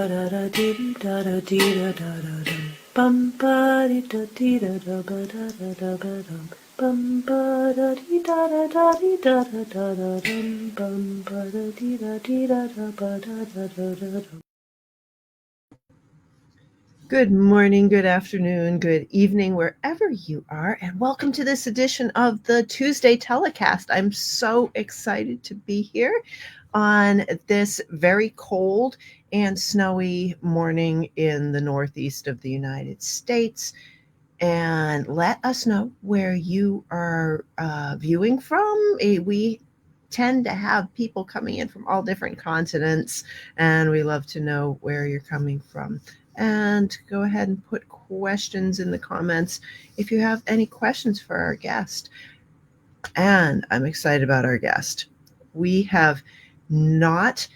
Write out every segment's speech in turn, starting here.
da da dee da da dee da da da dum. Bum ba dee da dee da da ba da da da ba dum. Bum ba da dee da da da dee da da da da dum. Bum ba da dee da da ba da da da da dum. Good morning, good afternoon, good evening, wherever you are, and welcome to this edition of the Tuesday Telecast. I'm so excited to be here on this very cold and snowy morning in the northeast of the United States. And let us know where you are viewing from. We tend to have people coming in from all different continents, and we love to know where you're coming from. And go ahead and put questions in the comments if you have any questions for our guest. And I'm excited about our guest. We have not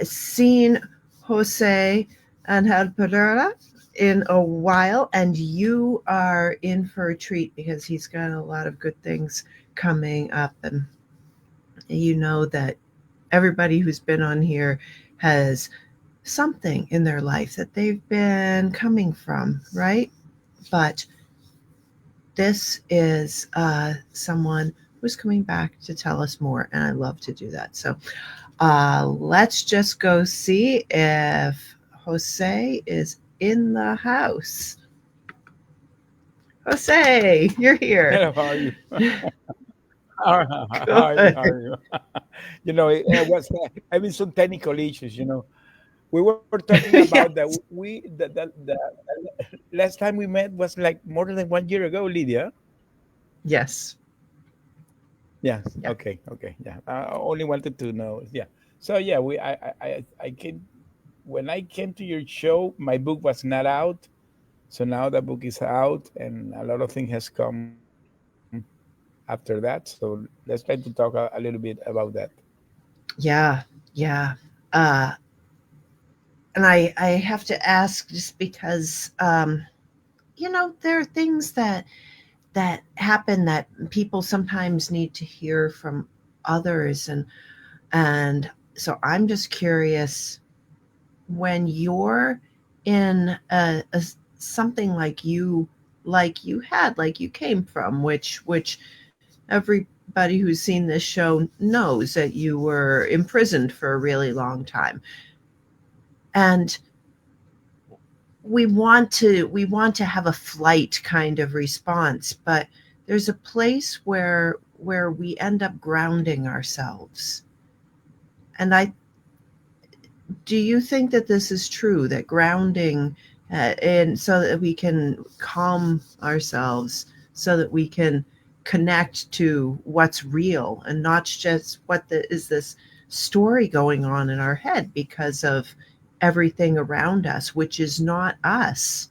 seen Jose Angel Pereira in a while, and you are in for a treat because he's got a lot of good things coming up. And you know that everybody who's been on here has something in their life that they've been coming from, right? But this is someone who's coming back to tell us more, and I love to do that. So let's just go see if Jose is in the house. Jose, you're here. Hello, how are you? How are you? Good. How are you? It was having some technical issues. We were talking about that. Yes. The last time we met was like more than 1 year ago, Lydia. Yes. Yes. Yeah. Okay. Okay. Yeah. I only wanted to know. Yeah. So yeah, I came when I came to your show. My book was not out, so now the book is out, and a lot of things has come after that. So let's try to talk a little bit about that. Yeah. Yeah. Uh, and I have to ask just because, there are things that happen that people sometimes need to hear from others. And so I'm just curious, when you're in a something like you came from, which everybody who's seen this show knows that you were imprisoned for a really long time. And we want to have a flight kind of response, but there's a place where we end up grounding ourselves. And I do you think that this is true, that grounding, and so that we can calm ourselves, so that we can connect to what's real and not just is this story going on in our head because of everything around us, which is not us.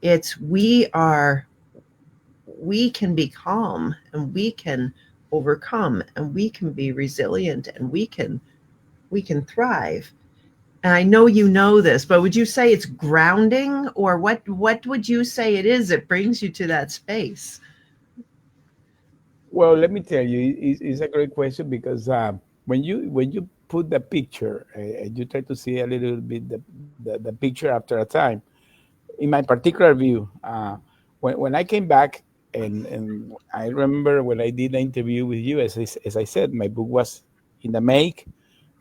It's we can be calm, and we can overcome, and we can be resilient, and we can thrive. And I know you know this, but would you say it's grounding, or what would you say it is that brings you to that space? Well, let me tell you, it's a great question because when you put the picture and you try to see a little bit the picture after a time, in my particular view, when I came back and I remember when I did the interview with you, as I said, my book was in the make.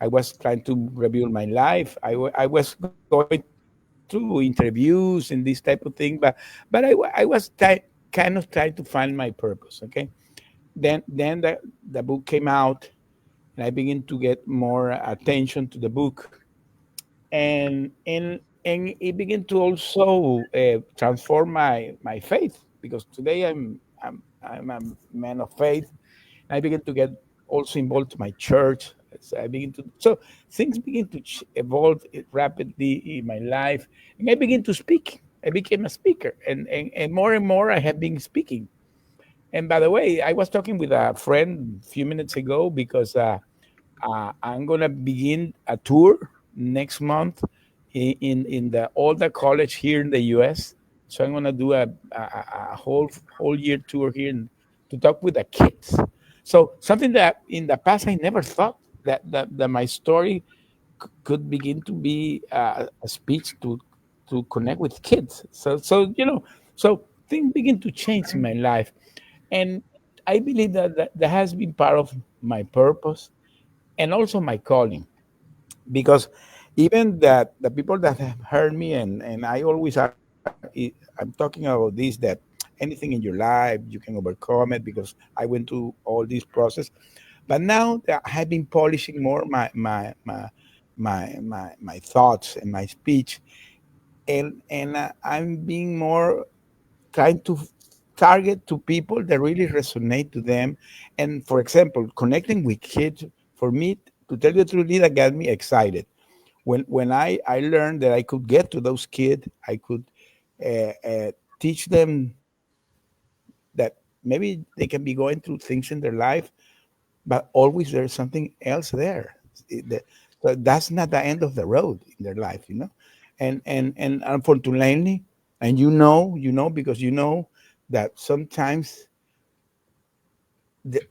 I was trying to review my life. I was going through interviews and this type of thing, but I was kind of trying to find my purpose. Okay, then the book came out, and I began to get more attention to the book, and it began to also transform my faith, because today I'm a man of faith. I began to get also involved to my church. So things begin to evolve rapidly in my life, and I begin to speak. I became a speaker, and more I have been speaking. And by the way, I was talking with a friend a few minutes ago because I'm gonna begin a tour next month in the older college here in the U.S. So I'm gonna do a whole year tour here to talk with the kids. So something that in the past I never thought that my story could begin to be a speech to connect with kids. So so things begin to change in my life, and I believe that has been part of my purpose and also my calling, because even that the people that have heard me, and I always I'm talking about this, that anything in your life you can overcome it, because I went through all this process. But now that I have been polishing more my thoughts and my speech, and I'm being more trying to target to people that really resonate to them. And for example, connecting with kids, for me, to tell you the truth, that got me excited when I learned that I could get to those kids. I could teach them that maybe they can be going through things in their life, but always there's something else there. So that's not the end of the road in their life. And unfortunately, and because that sometimes the,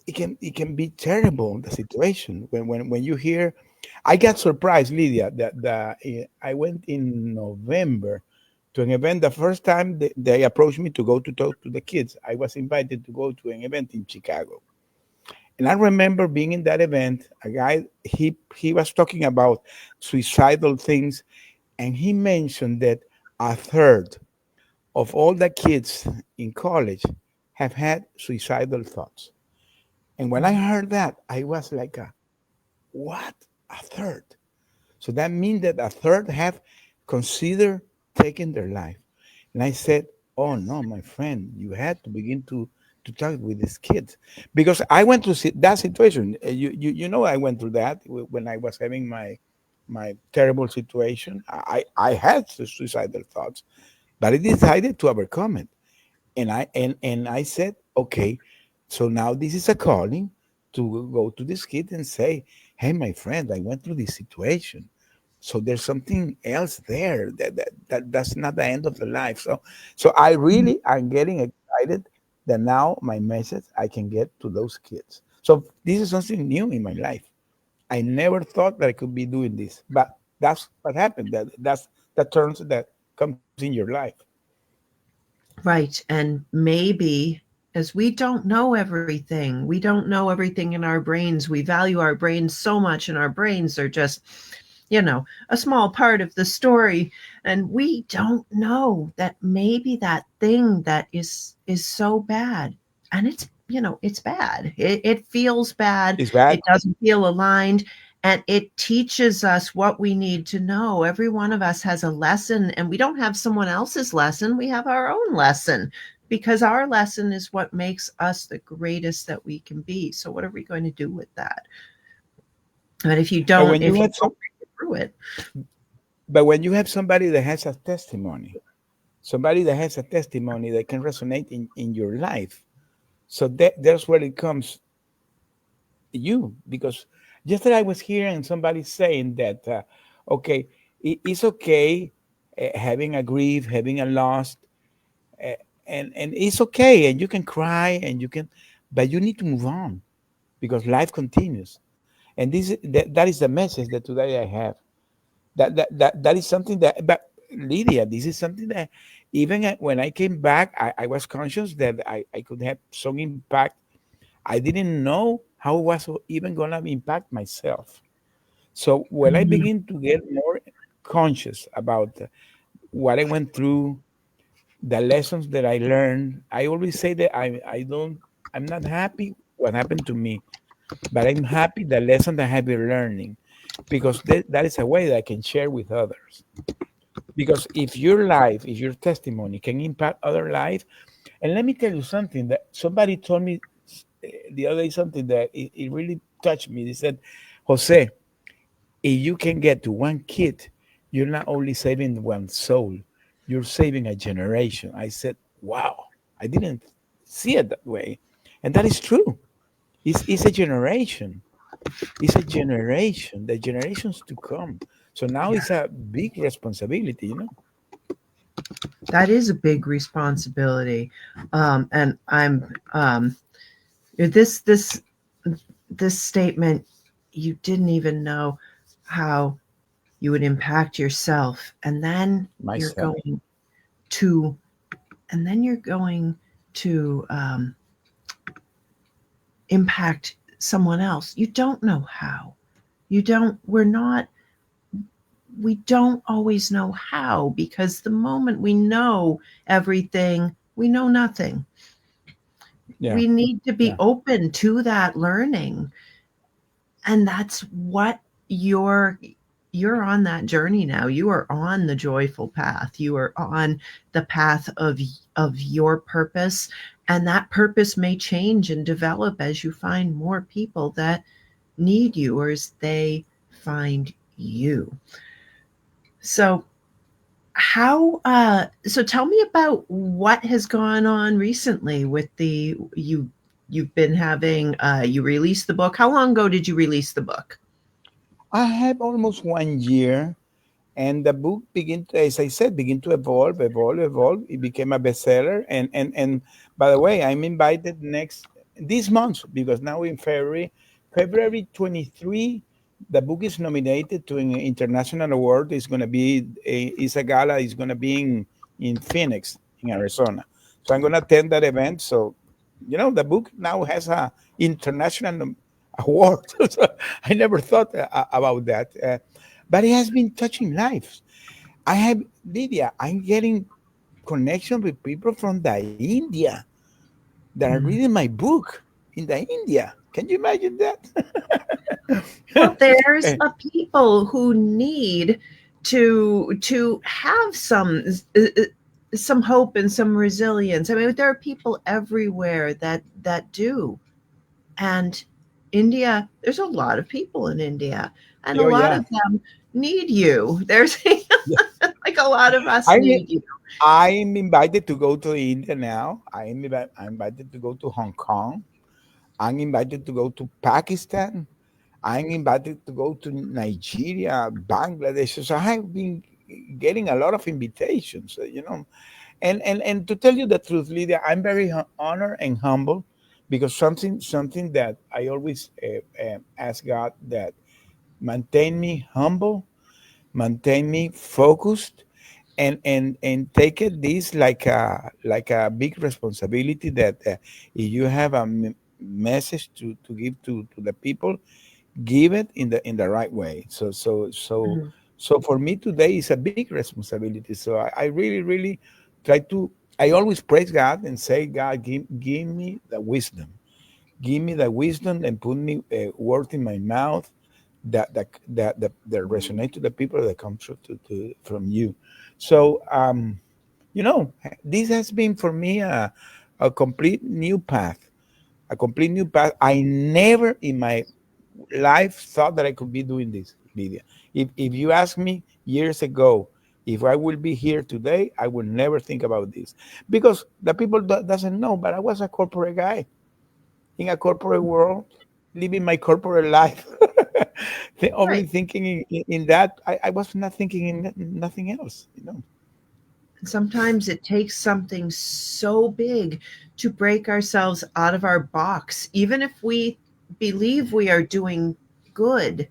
it can be terrible, the situation, when you hear. I got surprised, Lydia, that I went in November to an event. The first time they approached me to go to talk to the kids, I was invited to go to an event in Chicago. And I remember being in that event. A guy, he was talking about suicidal things, and he mentioned that a third of all the kids in college have had suicidal thoughts. And when I heard that, I was like, what? A third? So that means that a third have considered taking their life. And I said, oh no, my friend, you had to begin to talk with these kids, because I went through that situation. I went through that when I was having my terrible situation. I had suicidal thoughts, but I decided to overcome it. And I said, okay, so now this is a calling to go to this kid and say, hey, my friend, I went through this situation. So there's something else there, that's not the end of the life. So I really am getting excited that now my message I can get to those kids. So this is something new in my life. I never thought that I could be doing this, but that's what happened. That's the turns that comes in your life. Right. And maybe as we don't know everything, we don't know everything in our brains. We value our brains so much, and our brains are just, a small part of the story. And we don't know that maybe that thing that is so bad, and it's bad. It feels bad. It's bad. It doesn't feel aligned. And it teaches us what we need to know. Every one of us has a lesson, and we don't have someone else's lesson. We have our own lesson, because our lesson is what makes us the greatest that we can be. So what are we going to do with that? But if you But don't, when you if you have don't some, get through it, but when you have somebody that has a testimony, somebody that has a testimony that can resonate in your life, so that's where it comes you. Because yesterday I was hearing somebody saying that, okay, it's okay having a grief, having a loss, uh, and it's okay, and you can cry, and you can, but you need to move on, because life continues. And that is the message that today I have. That is something that, but Lydia, this is something that even when I came back, I was conscious that I could have some impact. I didn't know how it was even gonna impact myself. So when I mhm, begin to get more conscious about what I went through, the lessons that I learned, I always say that I'm not happy what happened to me, but I'm happy the lesson that I have been learning, because that is a way that I can share with others. Because if your testimony can impact other life, and let me tell you something that somebody told me the other day, something that it really touched me. They said, Jose, if you can get to one kid, you're not only saving one soul, you're saving a generation. I said, wow, I didn't see it that way. And that is true. It's a generation. It's a generation, the generations to come. So now yeah, it's a big responsibility. that is a big responsibility. And I'm this this this statement, you didn't even know. how you would impact yourself, and then you're Myself. going to and then you're going to impact someone else. You don't know how. You don't, we're not, we don't always know how, because the moment we know everything, we know nothing. Yeah, We need to be yeah, open to that learning. And that's what you're you're on that journey now. You are on the joyful path. You are on the path of your purpose, and that purpose may change and develop as you find more people that need you, or as they find you. So so tell me about what has gone on recently with the you've been having you released the book. How long ago did you release the book? I have almost 1 year, and the book began to, as I said, begin to evolve, evolve, evolve. It became a bestseller, and by the way, I'm invited next this month, because now in February 23, the book is nominated to an international award. It's going to be it's a gala. It's going to be in Phoenix, in Arizona. So I'm going to attend that event. So, the book now has a international award. So I never thought about that. But it has been touching lives. I have, Lydia, I'm getting connection with people from the India that are reading Mm. my book in the India. Can you imagine Well, that? there's a people who need to have some hope and some resilience. I mean, there are people everywhere that do. And India, there's a lot of people in India, and a Oh lot yeah. of them need you. There's Yeah. like a lot of us I need you. I'm invited to go to India now. I'm invited to go to Hong Kong. I'm invited to go to Pakistan. I'm invited to go to Nigeria, Bangladesh. So I've been getting a lot of invitations, and to tell you the truth, Lydia, I'm very honored and humble, because something that I always ask God, that maintain me humble, maintain me focused, and take it this like a big responsibility, that if you have a message to give to the people, give it in the right way. Mhm. So for me today is a big responsibility. So I really try to. I always praise God and say, God, give me the wisdom. Give me the wisdom and put me words in my mouth that resonate to the people, that come from you. So this has been for me a complete new path. A complete new path. I never in my life thought that I could be doing this, Lydia. If you ask me years ago if I will be here today, I would never think about this, because the people doesn't know. But I was a corporate guy in a corporate world, living my corporate life, only Right. thinking in that. I was not thinking in nothing else. And sometimes it takes something so big to break ourselves out of our box, even if we believe we are doing good.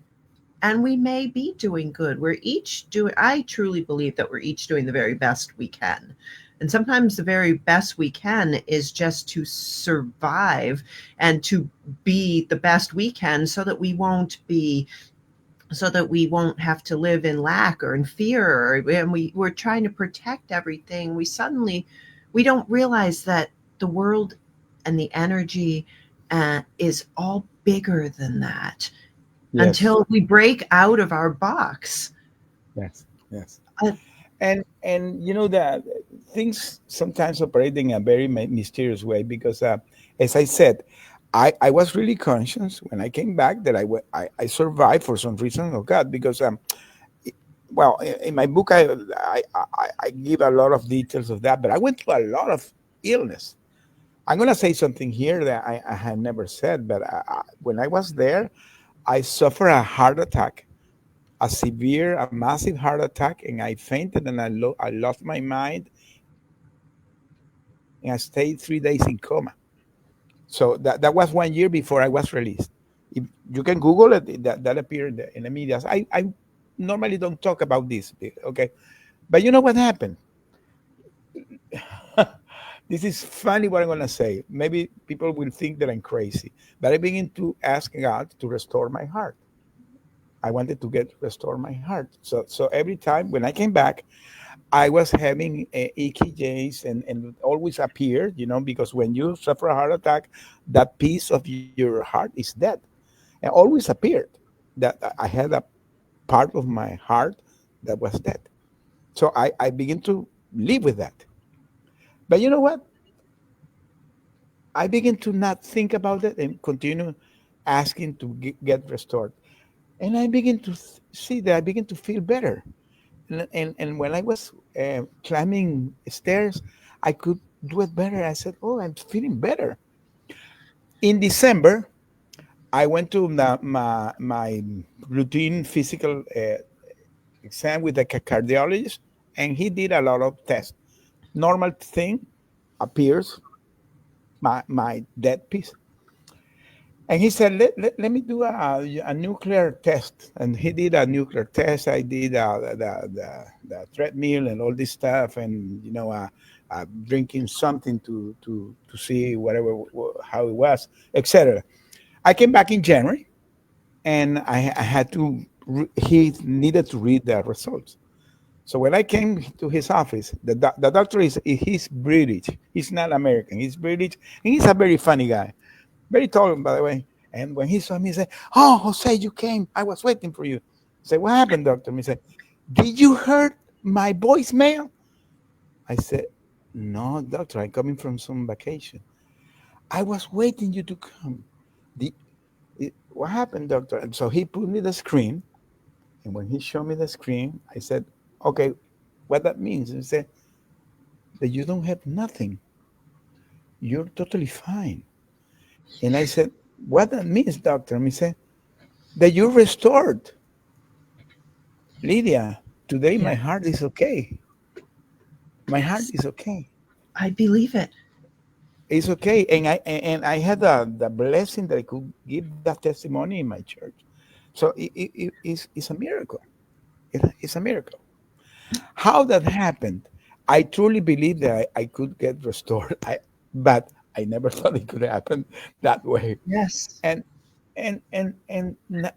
And we may be doing good. We're each doing, I truly believe that we're each doing the very best we can. And sometimes the very best we can is just to survive and to be the best we can, so that we won't have to live in lack or in fear. And we're trying to protect everything. We don't realize that the world and the energy is all bigger than that, Yes, until we break out of our box. yes, yes. Uh, And that things sometimes operate in a very mysterious way, because as I said, I was really conscious when I came back that I survived for some reason of God, because i- well, in my book I give a lot of details of that, but I went through a lot of illness. I'm gonna say something here that I had never said, but when I was there, I suffered a heart attack, a severe, a massive heart attack, and I fainted, and I lost my mind, and I stayed 3 days in coma. So that was 1 year before I was released. If you can Google it, that appear in the media. I normally don't talk about this, okay? But you know what happened? This is funny what I'm gonna say. Maybe people will think that I'm crazy, but I begin to ask God to restore my heart. I wanted to get restore my heart. So every time when I came back, I was having EKGs and always appeared, because when you suffer a heart attack, that piece of your heart is dead, and always appeared that I had a part of my heart that was dead. So I begin to live with that. But you know what? I begin to not think about it and continue asking to get restored. And I begin to see that I begin to feel better. And when I was climbing stairs, I could do it better. I said, "Oh, I'm feeling better." In December, I went to my routine physical exam with a cardiologist, and he did a lot of tests. Normal thing appears my dead piece. And he said, let me do a nuclear test. And he did a nuclear test. I did the treadmill and all this stuff, and drinking something to see whatever how it was, etc. I came back in January, and I had to. He needed to read the results. So when I came to his office, the doctor he's British. He's not American. He's British, and he's a very funny guy, very tall, by the way. And when he saw me, he said, "Oh, Jose, you came. I was waiting for you." I said, "What happened, doctor?" He said, "Did you heard my voicemail?" I said, "No, doctor. I'm coming from some vacation. I was waiting you to come. The, what happened, doctor?" And so he put me the screen. And when he showed me the screen, I said, "Okay, what that means?" He said, "That you don't have nothing. You're totally fine." And I said, "What that means, doctor?" And he said, "That you're restored. Lydia, today my Yeah, heart is okay. My heart yes, is okay. I believe it. It's okay." And I had the blessing that I could give that testimony in my church. So it's a miracle. It's a miracle. How that happened, I truly believe that I could get restored. But I never thought it could happen that way. Yes, And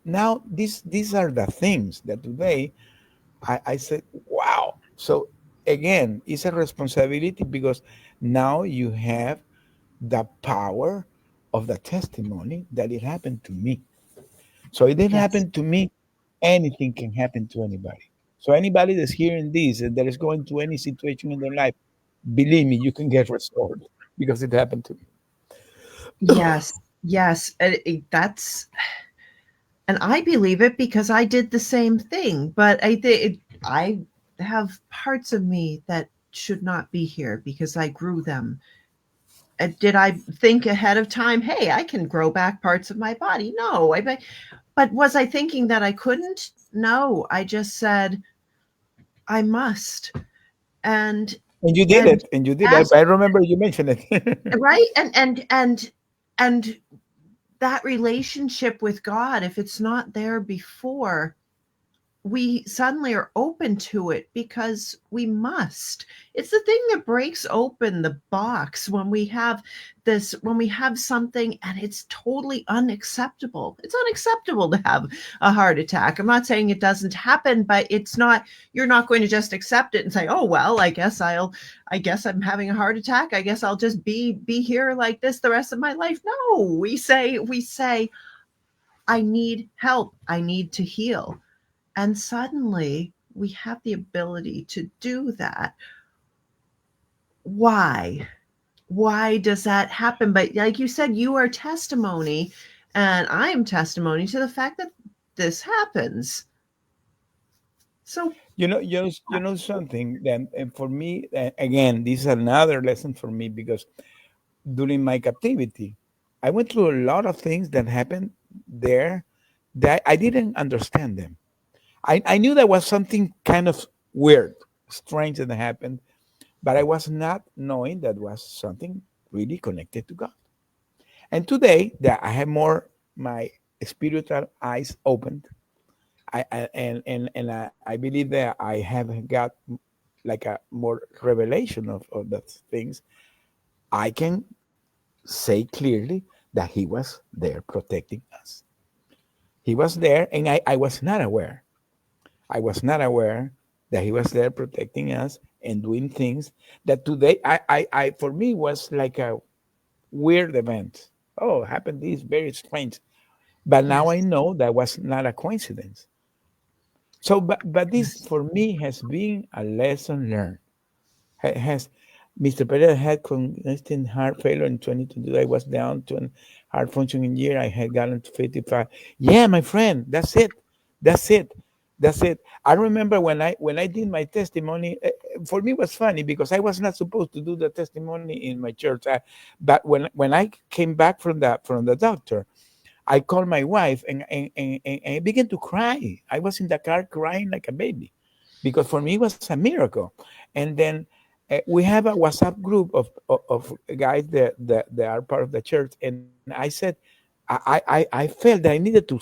now these are the things that today I said, wow. So again, it's a responsibility because now you have the power of the testimony that it happened to me. So it didn't yes, happen to me. Anything can happen to anybody. So anybody that's hearing this and that is going to any situation in their life, believe me, you can get restored because it happened to me. yes, yes. That's, and I believe it because I did the same thing. But I think I have parts of me that should not be here because I grew them. Did I think ahead of time? Hey, I can grow back parts of my body. No, but was I thinking that I couldn't? No, I just said I must. And And you did and it. And you did it. ask, I remember you mentioned it. right? And that relationship with God, if it's not there before, we suddenly are open to it because we must. It's the thing that breaks open the box when we have when we have something and it's totally unacceptable. It's unacceptable to have a heart attack. I'm not saying it doesn't happen, but it's not, you're not going to just accept it and say, "Oh, well, I guess I'm having a heart attack. I guess I'll just be here like this the rest of my life." No, we say, "I need help. I need to heal." And suddenly we have the ability to do that. Why? Why does that happen? But like you said, you are testimony, and I am testimony to the fact that this happens. So, You know something. Then, and for me, again, this is another lesson for me because during my captivity, I went through a lot of things that happened there that I didn't understand them. I knew there was something kind of weird, strange that happened, but I was not knowing that was something really connected to God. And today that I have more my spiritual eyes opened. I believe that I have got like a more revelation of the things. I can say clearly that he was there protecting us. He was there, and I was not aware. I was not aware that he was there protecting us and doing things that today I for me was like a weird event. Oh, happened this very strange. But now I Yes. know that was not a coincidence. So, but this Yes. for me has been a lesson learned. Has Mr. Pereira had congestive heart failure in 2022. I was down to an heart functioning year. I had gotten to 55. Yeah, my friend, that's it. That's it. That's it. I remember when I did my testimony. For me, it was funny because I was not supposed to do the testimony in my church. But when I came back from the doctor, I called my wife and I began to cry. I was in the car crying like a baby because for me it was a miracle. And then we have a WhatsApp group of guys that are part of the church. And I said, I felt that I needed to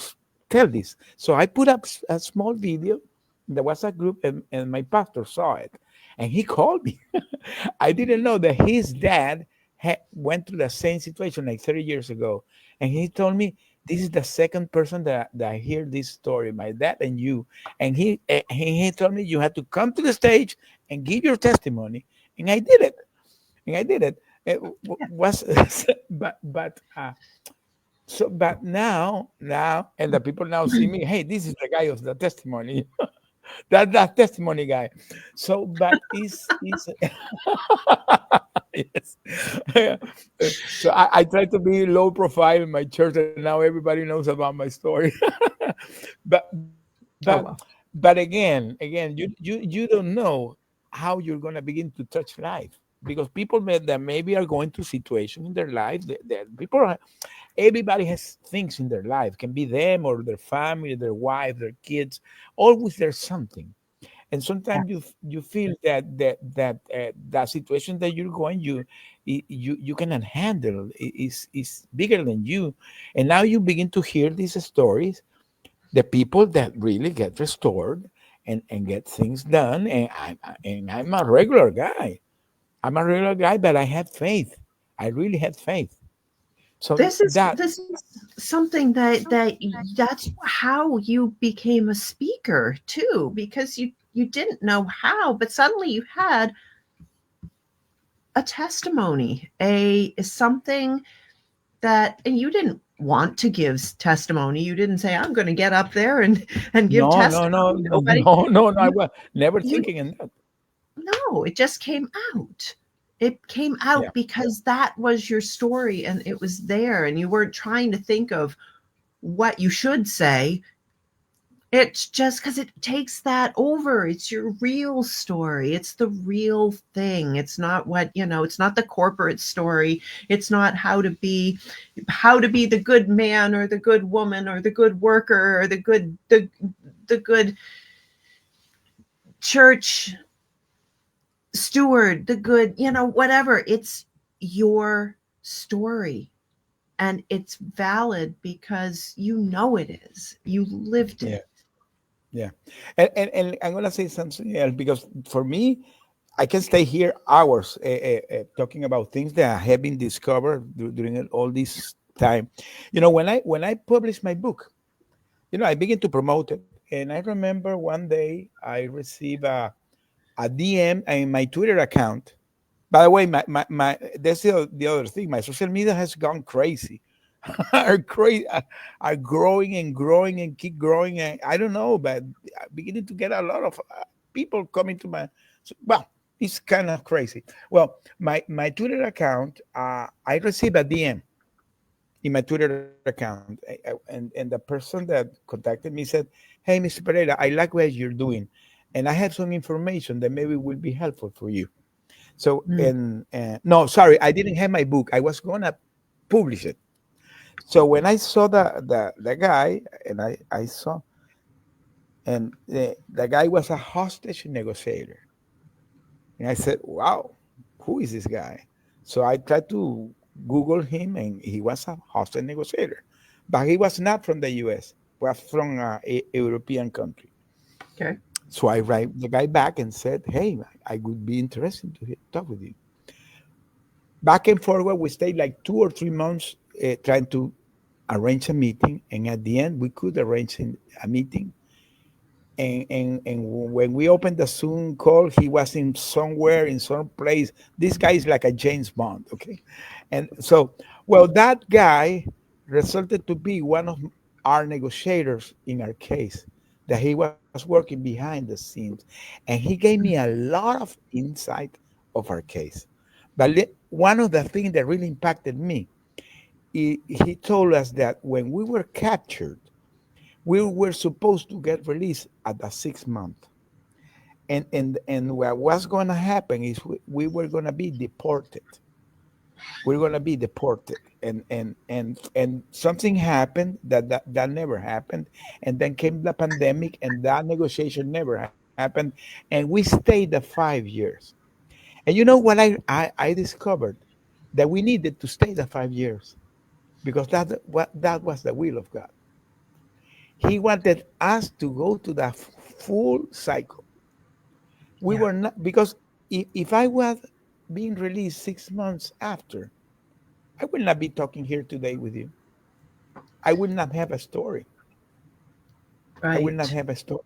tell this. So I put up a small video in the WhatsApp group and my pastor saw it. And he called me. I didn't know that his dad went through the same situation like 30 years ago. And he told me, this is the second person that I hear this story, my dad and you. And he told me you had to come to the stage and give your testimony. And I did it. And I did it. It was, but now, and the people now see me, hey, this is the guy of the testimony. That testimony guy. So, but is yes. So I try to be low profile in my church, and now everybody knows about my story. but Oh well. but again, you don't know how you're gonna begin to touch life because people that maybe are going through situations in their life that people are, everybody has things in their life, can be them or their family, their wife, their kids. Always there's something, and Yeah. sometimes you feel that situation that you're going, you cannot handle, is bigger than you. And now you begin to hear these stories, the people that really get restored and get things done. And I'm a regular guy. I'm a regular guy, but I have faith. I really had faith. So that This is something that's how you became a speaker too, because you didn't know how, but suddenly you had a testimony, a something that, and you didn't want to give testimony. You didn't say, I'm going to get up there and give no no no testimony. no Nobody. no no no, I You was never you thinking in that. No, it just came out. It came Yeah. out because that was your story and it was there, and you weren't trying to think of what you should say. It's just because it takes that over. It's your real story. It's the real thing. It's not what, it's not the corporate story. It's not how to be the good man or the good woman or the good worker or the good church steward, the good, whatever. It's your story, and it's valid because you know it is. You lived it. Yeah. Yeah. And I'm gonna say something else because for me, I can stay here hours talking about things that have been discovered during all this time. When I published my book, I began to promote it, and I remember one day I received a DM in my Twitter account. By the way, my that's the other thing. My social media has gone crazy. are crazy, are growing and growing and keep growing. And I don't know, but I'm beginning to get a lot of people coming to my. Well, it's kind of crazy. Well, my Twitter account, I received a DM in my Twitter account, and the person that contacted me said, "Hey, Mr. Pereira, I like what you're doing, and I have some information that maybe will be helpful for you." So, Mm. and no, sorry, I didn't have my book. I was gonna publish it. So when I saw the guy, and I saw, and the guy was a hostage negotiator, and I said, "Wow, who is this guy?" So I tried to Google him, and he was a hostage negotiator. but he was not from the U.S. Was from a European country. Okay. So I write the guy back and said, "Hey, I would be interested to talk with you." Back and forward, we stayed like 2 or 3 months trying to arrange a meeting, and at the end, we could arrange a meeting. And when we opened the Zoom call, he was in somewhere in some place. This guy is like a James Bond, okay? And so, well, that guy resulted to be one of our negotiators in our case. That he was working behind the scenes, and he gave me a lot of insight of our case. But one of the things that really impacted me, he told us that when we were captured, we were supposed to get released at the 6 month, and what was going to happen is we were going to be deported. We're going to be deported, and something happened that never happened, and then came the pandemic, and that negotiation never happened, and we stayed the 5 years. And you know what I discovered, that we needed to stay the 5 years, because that was the will of God. He wanted us to go to the full cycle. We Yeah. were not, because if I was being released 6 months after, I will not be talking here today with you. I will not have a story. I will not Right. have a story.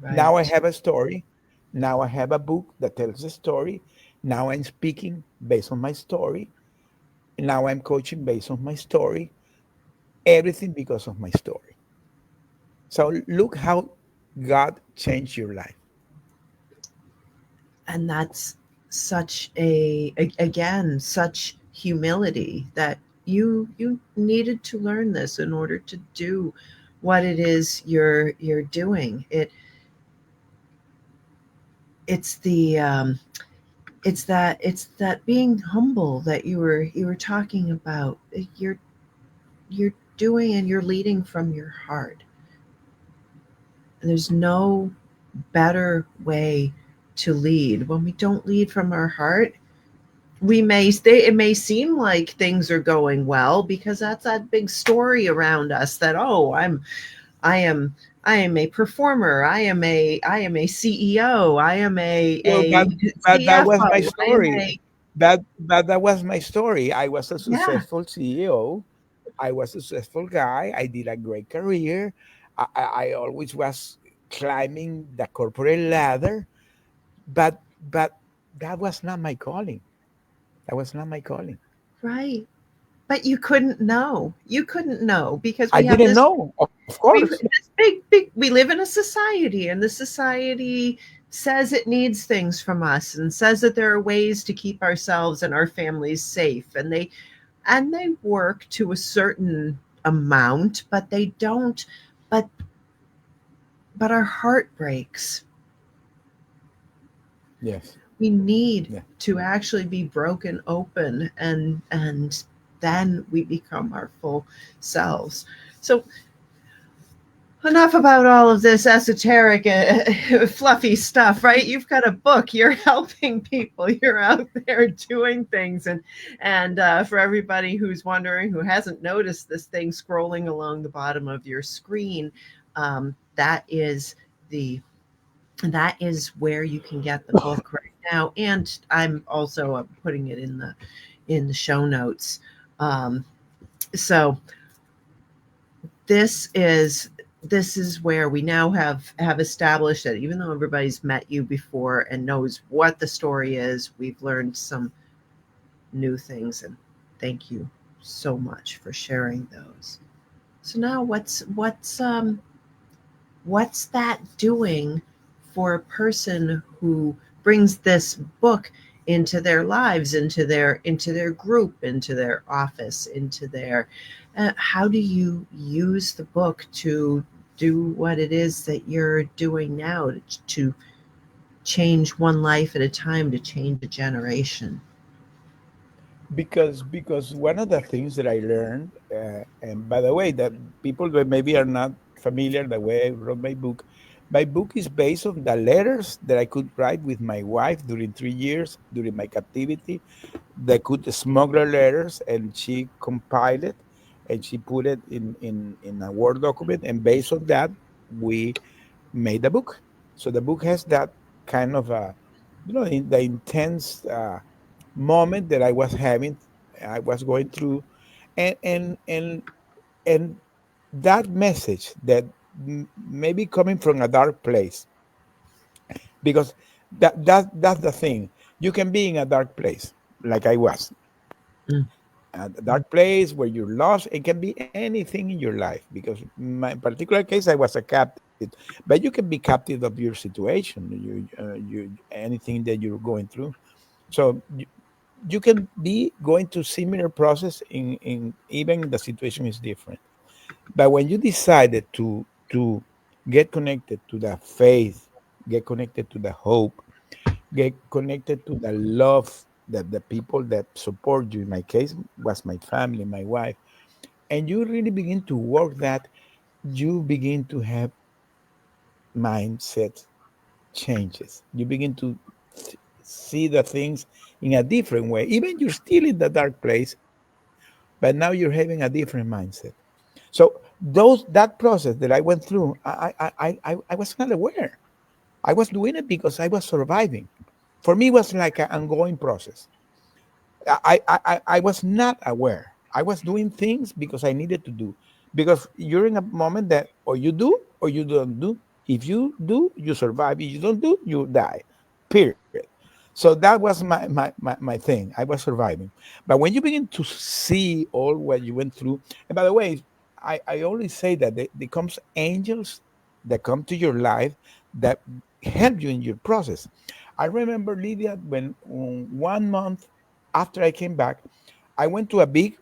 Now I Right. have a story. Now I have a book that tells a story. Now I'm speaking based on my story. Now I'm coaching based on my story. Everything because of my story. So look how God changed your life. And that's such again, such humility that you needed to learn this in order to do what it is you're doing. It's the it's that being humble that you were talking about. You're doing and you're leading from your heart. There's no better way to lead. When we don't lead from our heart, we may stay, it may seem like things are going well because that's that big story around us that, oh, I am I am a performer, I am a CEO, I am Well, a but that was my CFO, I am story. a That was my story. I was a yeah, successful CEO. I was a successful guy. I did a great career. I always was climbing the corporate ladder, but that was not my calling. That was not my calling. right. But you couldn't know because I we have didn't this know, of course. this big we live in a society, and the society says it needs things from us and says that there are ways to keep ourselves and our families safe, and they work to a certain amount, but they don't, but our heart breaks. Yes. We need Yeah. to actually be broken open, and then we become our full selves. So enough about all of this esoteric, fluffy stuff, right? You've got a book. You're helping people. You're out there doing things, and for everybody who's wondering, who hasn't noticed this thing scrolling along the bottom of your screen, that is the that is where you can get the book right now. And I'm also putting it in the show notes. Um, so this is this is where we now have established that even though everybody's met you before and knows what the story is, we've learned some new things, and thank you so much for sharing those. So now what's that doing for a person who brings this book into their lives, into their group, into their office, into their how do you use the book to do what it is that you're doing now, to change one life at a time, to change a generation? Because one of the things that I learned, and by the way, that people that maybe are not familiar the way I wrote my book is based on the letters that I could write with my wife during 3 years during my captivity. They could smuggle letters, and she compiled it, and she put it in a Word document, and based on that, we made the book. So the book has that kind of a, in the intense moment that I was going through, and and that message that maybe coming from a dark place, because that's the thing. You can be in a dark place, like I was, Mm. a dark place where you're lost. It can be anything in your life, because my particular case, I was a captive, but you can be captive of your situation, you anything that you're going through. So you can be going through similar process in even the situation is different. But when you decided to get connected to the faith, get connected to the hope, get connected to the love that the people that support you, in my case was my family, my wife, and you really begin to work that, you begin to have mindset changes. You begin to see the things in a different way. Even you're still in the dark place, but now you're having a different mindset. So that process that I went through, I was not aware. I was doing it because I was surviving. For me, it was like an ongoing process. I was not aware. I was doing things because I needed to do. Because you're in a moment that or you do or you don't do. If you do, you survive. If you don't do, you die. Period. So that was my thing. I was surviving. But when you begin to see all what you went through, and by the way, I always say that there comes angels that come to your life that help you in your process. I remember, Lydia, when 1 month after I came back, I went to a big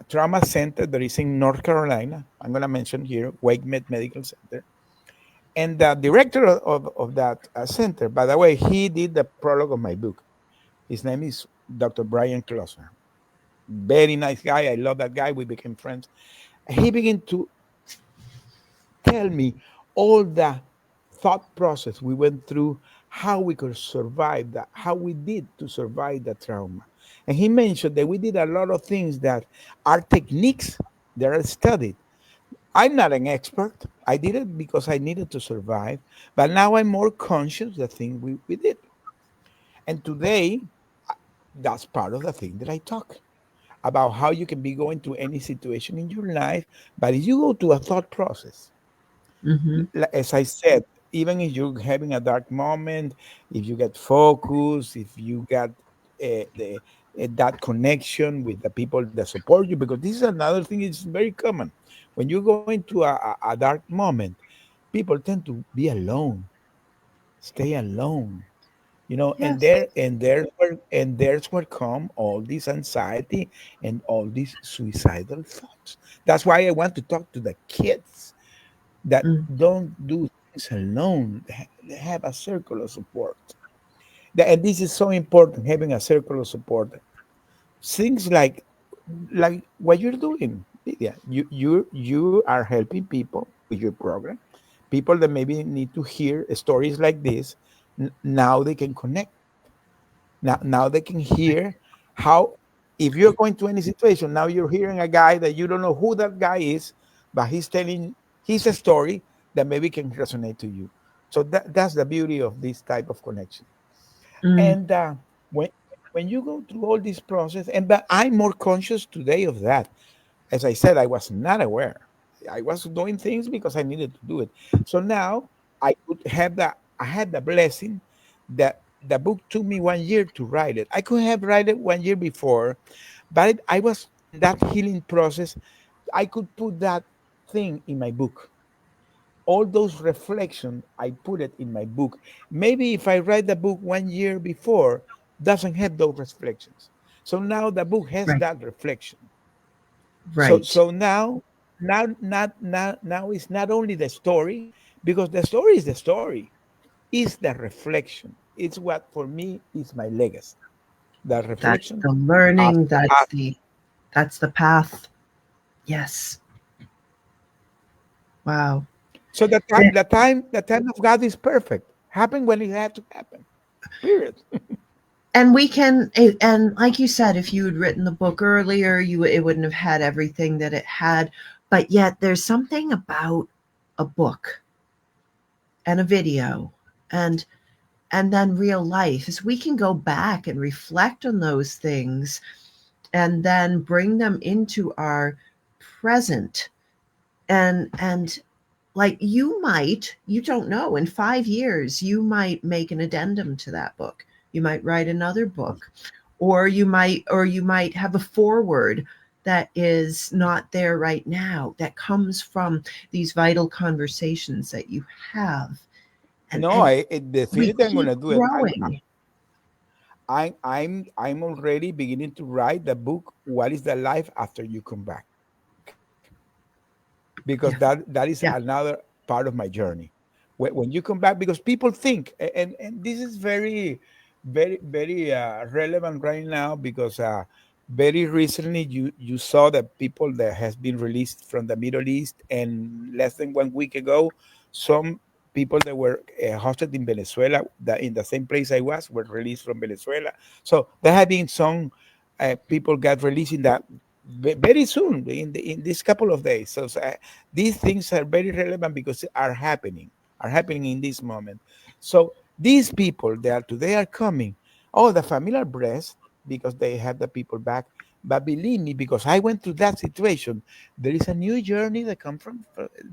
trauma center that is in North Carolina. I'm going to mention here, Wake Medical Center. And the director of that center, by the way, he did the prologue of my book. His name is Dr. Brian Closer. Very nice guy. I love that guy. We became friends. He began to tell me all the thought process we went through, how we could survive that, how we did to survive the trauma. And he mentioned that we did a lot of things that are techniques that are studied. I'm not an expert. I did it because I needed to survive, but now I'm more conscious of the thing we did. And today, that's part of the thing that I talk about, how you can be going through any situation in your life, but if you go to a thought process, Mm-hmm. as I said, even if you're having a dark moment, if you get focused, if you got that connection with the people that support you, because this is another thing, it's very common. When you go into a dark moment, people tend to be alone, stay alone, and Yes. there's where come all this anxiety and all these suicidal thoughts. That's why I want to talk to the kids that Mm. don't do things alone. They have a circle of support. And this is so important, having a circle of support. Things like what you're doing, Lydia. You are helping people with your program. People that maybe need to hear stories like this. Now they can connect. Now they can hear how, if you're going to any situation, now you're hearing a guy that you don't know who that guy is, but he's telling his story that maybe can resonate to you. So that's the beauty of this type of connection. Mm. And when you go through all this process, and but I'm more conscious today of that. As I said, I was not aware. I was doing things because I needed to do it. So now I had the blessing that the book took me 1 year to write it. I could have write it 1 year before, but I was in that healing process. I could put that thing in my book. All those reflections, I put it in my book. Maybe if I write the book 1 year before, doesn't have those reflections. So now the book has Right. that reflection. So Right. so now it's not only the story, because the story is the story. It's the reflection. It's what for me is my legacy. The That's reflection the of learning. the That's past. the path. Yes. Wow. So the Eh, time the time of God is perfect. Happen when it had to happen. Period. And we can, and like you said, if you had written the book earlier, it wouldn't have had everything that it had. But yet, there's something about a book and a video and then real life is we can go back and reflect on those things and then bring them into our present. And like, you don't know, in 5 years you might make an addendum to that book, you might write another book, or you might have a forward that is not there right now, that comes from these vital conversations that you have. No, And we definitely I'm keep gonna do it. growing. I'm already beginning to write the book. What is the life after you come back? Because Yeah, that is yeah, another part of my journey. When you come back, because people think, and this is very, very relevant right now, because very recently you saw that people that has been released from the Middle East, and less than 1 week ago, some people that were hosted in Venezuela, that in the same place I was, were released from Venezuela. So there have been some people got released in that very soon, in this couple of days. So these things are very relevant because are happening in this moment. So these people that today are coming, oh, the familiar breast, because they have the people back. But believe me, because I went through that situation, there is a new journey that comes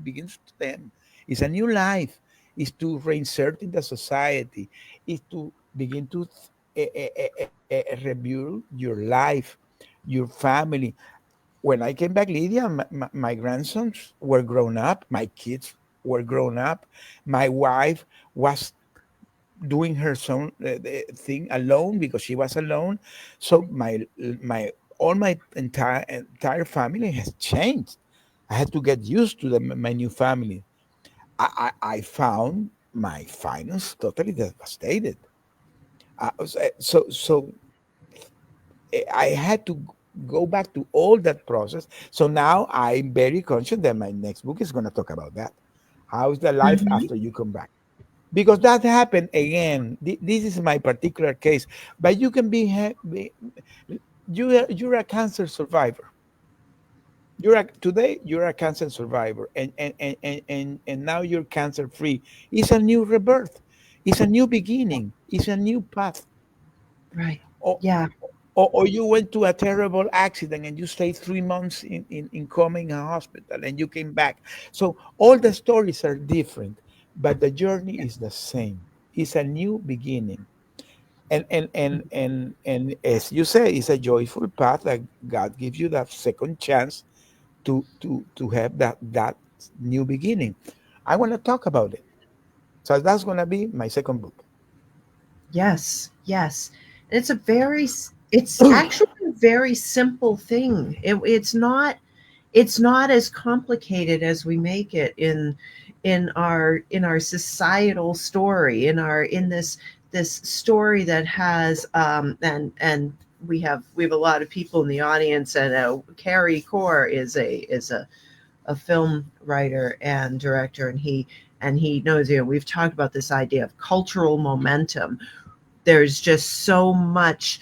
begins to them. It's a new life. Is to reinsert in the society. Is to begin to rebuild your life, your family. When I came back, Lydia, my grandsons were grown up, my kids were grown up, my wife was doing her own thing alone because she was alone. So my all my entire family has changed. I had to get used to my new family. I found my finance totally devastated. So I had to go back to all that process. So now I'm very conscious that my next book is going to talk about that. How is the life hmm after you come back? Because that happened again. This is my particular case. But you can you're a cancer survivor. Today you're a cancer survivor, and now you're cancer free. It's a new rebirth. It's a new beginning. It's a new path. right, Or, yeah, or you went to a terrible accident and you stayed 3 months in coma in a hospital and you came back. So all the stories are different, but the journey yeah, is the same. It's a new beginning. And as you say, it's a joyful path that God gives you that second chance to have that new beginning. I want to talk about it. So that's gonna be my second book. yes, yes. And it's actually a very simple thing. It's not as complicated as we make it in our societal story, in this story that has and we have a lot of people in the audience, and Carrie Core is a film writer and director, and he knows, we've talked about this idea of cultural momentum. There's just so much,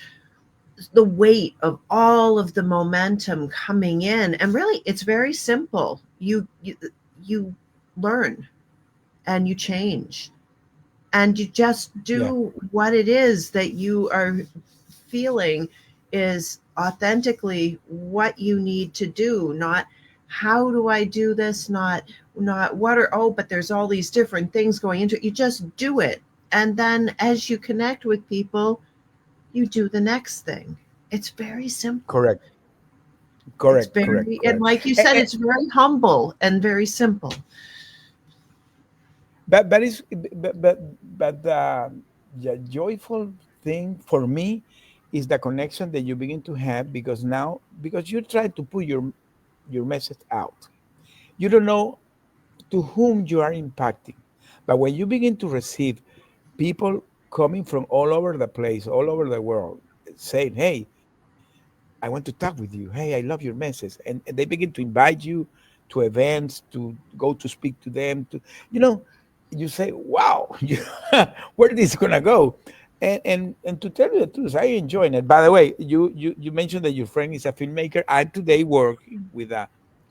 the weight of all of the momentum coming in, and really it's very simple. You learn and you change, and you just Yeah, do what it is that you are feeling is authentically what you need to do, not how do I do this, not what are, oh, but there's all these different things going into it. You just do it, and then as you connect with people, you do the next thing. It's very simple. correct, It's correct, correct, very, and correct. like you said, it's very humble and very simple. But it's but the joyful thing for me is the connection that you begin to have, because now, because you try to put your message out, you don't know to whom you are impacting. But when you begin to receive people coming from all over the place, all over the world, saying, hey, I want to talk with you, hey, I love your message, and they begin to invite you to events, to go to speak to them, to, you know, you say, wow, where is this gonna go? And to tell you the truth, I enjoy it. By the way, you mentioned that your friend is a filmmaker. I'm today working with a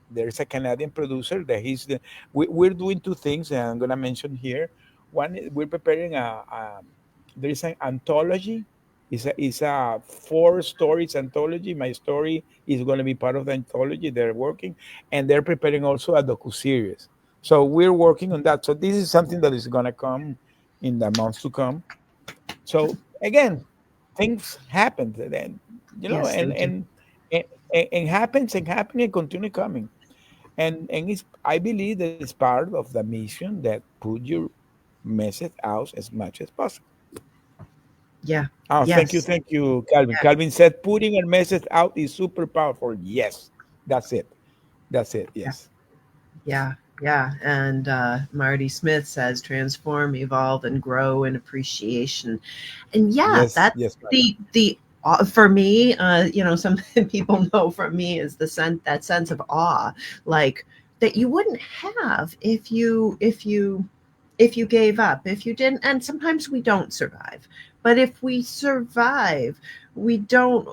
there's a Canadian producer that we're doing two things that I'm gonna mention here. One, we're preparing there is an anthology. It's a four stories anthology. My story is going to be part of the anthology. They're working, and they're preparing also a docu series. So we're working on that. So this is something that is going to come in the months to come. So again, things happen, then Yes, they do. and, and happens and happening and continue coming. And it's, I believe that it's part of the mission that put your message out as much as possible. Yeah. Oh, Yes. thank you, Calvin. Yeah. Calvin said putting a message out is super powerful. Yes, that's it. That's it. Yeah. Yes, Yeah. Yeah. And Marty Smith says transform, evolve, and grow in appreciation. And yeah, yes, that's yes, Marty. the for me, some people know from me is the sense that sense of awe, like that you wouldn't have if you gave up, if you didn't. And sometimes we don't survive, but if we survive, we don't.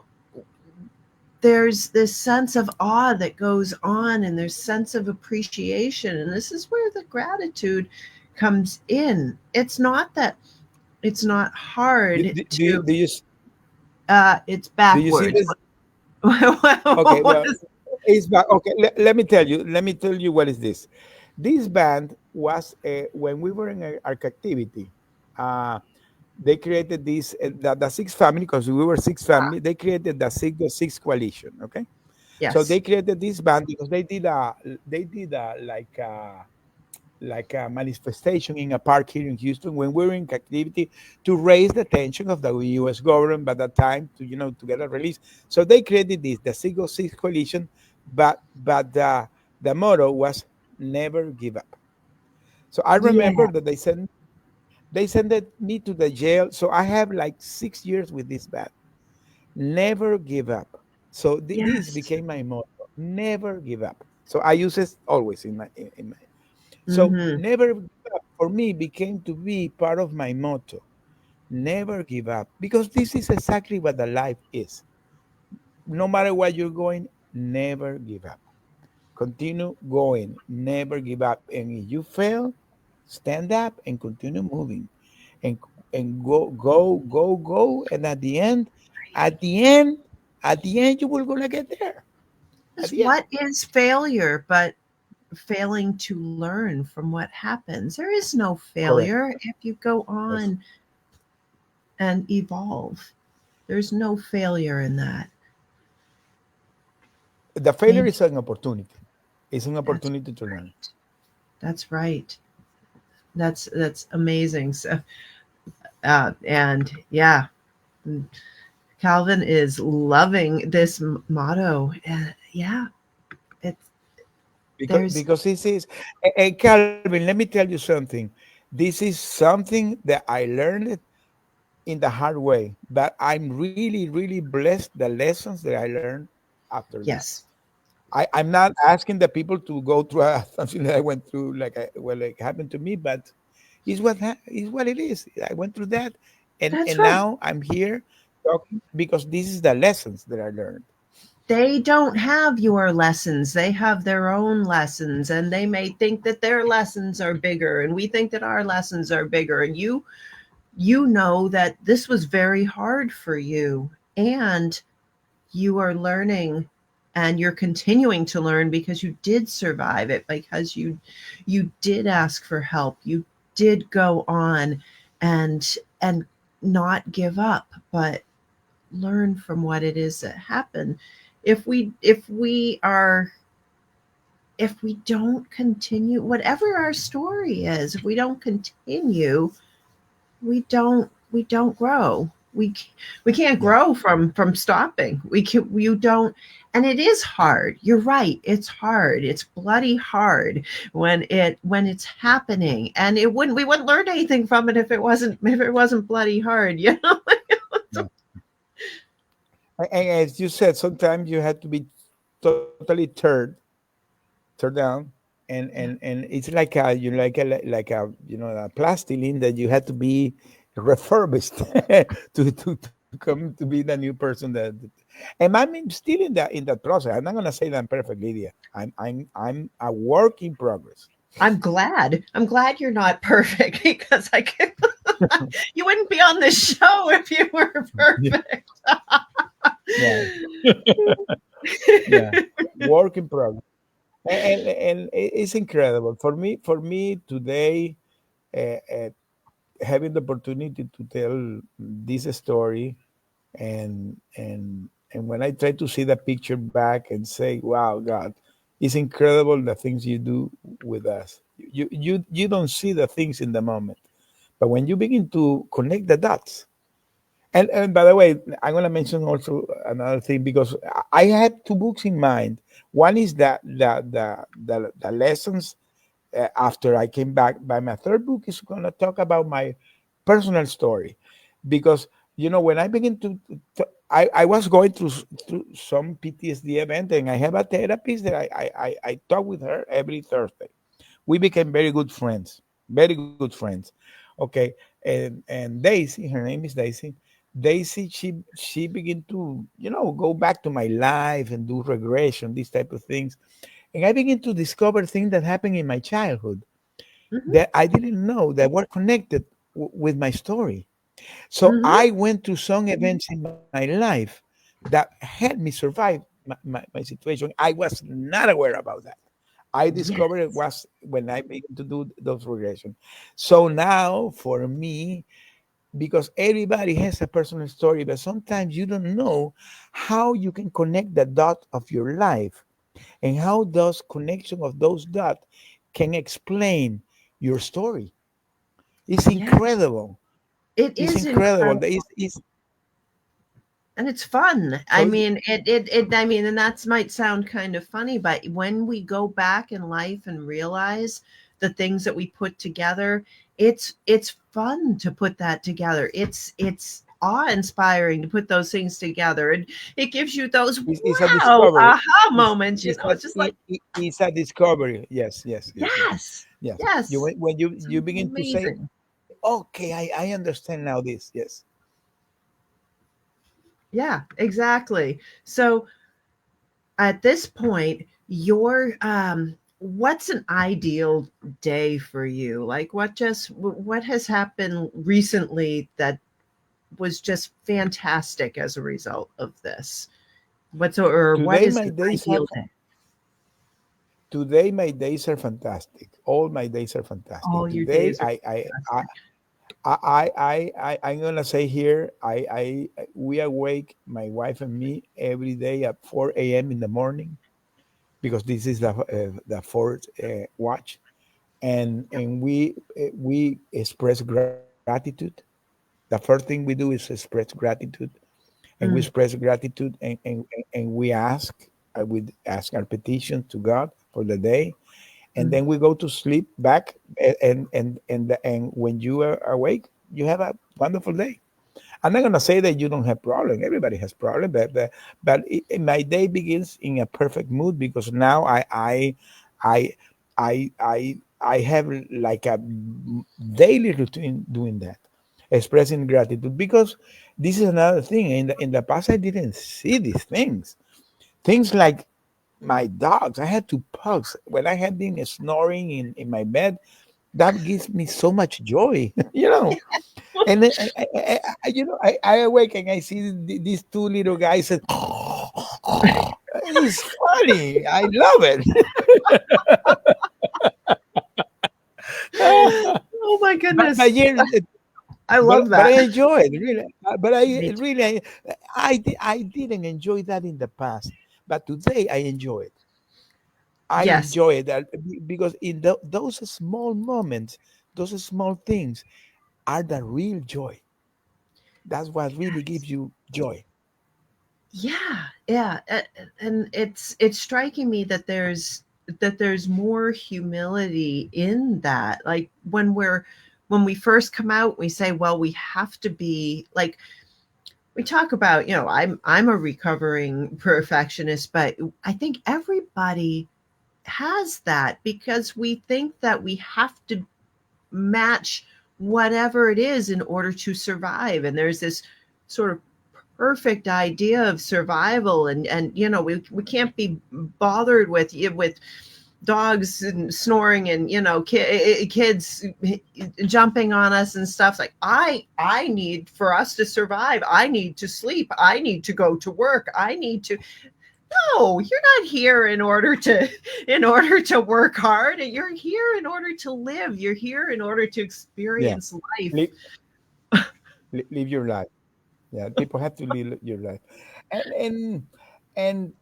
There's this sense of awe that goes on, and there's sense of appreciation, and this is where the gratitude comes in. It's not hard to it's Do you see backwards. this? Okay, What well, is it's back. Okay, let me tell you. Let me tell you what is this. This band was when we were in our captivity. Uh, they created this the six family because we were six family. They created the six coalition. Okay, so yes. they created this band because they did like a manifestation in a park here in Houston when we were in captivity to raise the attention of the U.S. government by that time to to get a release. So they created this the Single Six Coalition, but the motto was never give up. So I Yeah. remember that they sent me to the jail. So I have like 6 years with this band. Never give up. So this Yes. became my motto. Never give up. So I use it always in my so Mm-hmm. never give up for me became to be part of my motto. Never give up because this is exactly what the life is. No matter what you're going, never give up. Continue going. Never give up. And if you fail, stand up and continue moving. And and go. And at the end, at the end, you will gonna get there. At Because the end. what is failure but failing to learn from what happens? There is no Correct. failure if you go Yes. on and evolve. There's no failure in that. The failure Thank is you. an opportunity. It's an That's opportunity to learn. right. That's right. That's amazing. So, and yeah, Calvin is loving this motto. Yeah, it's there's Because this is and Calvin, let me tell you something. This is something that I learned in the hard way, but I'm really blessed the lessons that I learned after that. yes, I'm not asking the people to go through something that I went through, like happened to me, but is what it is. I went through that, that's and right. now I'm here talking because this is the lessons that I learned. They don't have your lessons. They have their own lessons, and they may think that their lessons are bigger, and we think that our lessons are bigger. And you know that this was very hard for you, and you are learning, and you're continuing to learn because you did survive it, because you did ask for help, you did go on and not give up, but learn from what it is that happened. If we don't continue whatever our story is, if we don't continue, we don't grow. We can't Yeah, grow from stopping. We can you don't. And it is hard. You're right. It's hard. It's bloody hard when it's happening. And it wouldn't we wouldn't learn anything from it if it wasn't bloody hard, you know? yeah. And as you said, sometimes you have to be totally turned down, and Yeah. it's like a you like a a plastiline that you have to be. refurbished to come to be the new person and I'm still in that process. I'm not gonna say that I'm perfect, Lydia. I'm a work in progress. I'm glad. I'm glad you're not perfect because I could, you wouldn't be on the show if you were Yeah. perfect. Yeah. Yeah. Work in progress. And it's incredible for me. For me today, having the opportunity to tell this story, and when I try to see the picture back and say, "Wow, God, it's incredible the things you do with us." You don't see the things in the moment, but when you begin to connect the dots. And by the way, I'm going to mention also another thing because I had two books in mind. One is the lessons after I came back. By my third book is going to talk about my personal story, because when I begin I was going through some PTSD event, and I have a therapist that I talk with her every Thursday. We became very good friends, very good friends. Okay, and Daisy, her name is Daisy. Daisy, she began to go back to my life and do regression, these type of things, and I began to discover things that happened in my childhood Hmm. that I didn't know that were connected with my story. So Hmm. I went through some events in my life that helped me survive my situation. I was not aware about that. I discovered it Yes. was when I began to do those regression. So now for me, because everybody has a personal story, but sometimes you don't know how you can connect the dot of your life and how those connection of those dots can explain your story. It's Yeah. incredible. It It's is incredible. incredible. It's And it's fun. I so mean, I mean, and that's might sound kind of funny, but when we go back in life and realize the things that we put together, it's fun to put that together. It's awe-inspiring to put those things together. And it gives you those it's a wow discovery. aha moments, it's just like, It's a discovery. Yes, yes, yes, yes, yes, yes. You yes. when It's you begin to say, amazing. okay, I understand now this. Yes. Yeah, exactly. So at this point, your what's an ideal day for you? Like what has happened recently that was just fantastic as a result of this? Or what Today is my an days are ideal day? today my days are fantastic. All my days are fantastic. All your Today days are fantastic. I'm gonna say here, we awake my wife and me every day at 4 a.m. in the morning, because this is the fourth watch, and we express gratitude. The first thing we do is express gratitude, and we Mm, express gratitude, and we ask our petition to God for the day, and mm. then we go to sleep back, and when you are awake, you have a wonderful day. I'm not gonna say that you don't have problem. Everybody has problem, my day begins in a perfect mood, because now I I have like a daily routine doing that, expressing gratitude, because this is another thing. In the past, I didn't see these things like my dogs. I had two pugs. When I had been snoring in my bed, that gives me so much joy, And then I awake and I see these two little guys, and it's funny. I love it. Oh my but goodness. yeah, I but love but that. I enjoy it really. But Me too. I didn't enjoy that in the past, but today I enjoy it. I Yes. enjoy it because in those small moments, those small things are the real joy. That's what really gives you joy. Yeah, yeah, and it's striking me that there's more humility in that. Like when we first come out, we say, well, we have to be like we talk about, I'm a recovering perfectionist, but I think everybody has that because we think that we have to match whatever it is in order to survive. And there's this sort of perfect idea of survival, and we can't be bothered with dogs and snoring, and kids jumping on us and stuff. Like, I need, for us to survive, I need to sleep, I need to go to work, I need to. No, you're not here in order to work hard. You're here in order to live. You're here in order to Yeah. experience life. Live, live your life. Yeah, people have to live your life. And and and,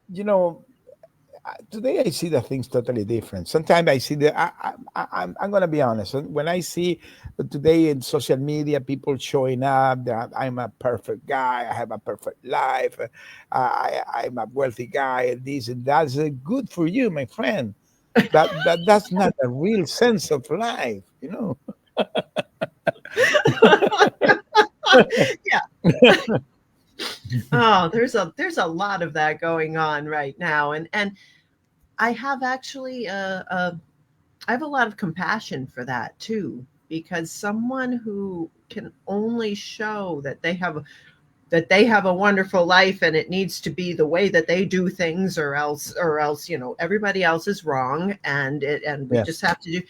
today I see the things totally different. Sometimes I see the I'm gonna be honest. When I see today in social media people showing up that I'm a perfect guy, I have a perfect life, I'm a wealthy guy, and this and that's good for you, my friend. That's not a real sense of life, you know. Yeah. Oh, there's a lot of that going on right now, and I have actually I have a lot of compassion for that too, because someone who can only show that they have a wonderful life, and it needs to be the way that they do things, or else everybody else is wrong, and we Yeah. just have to do,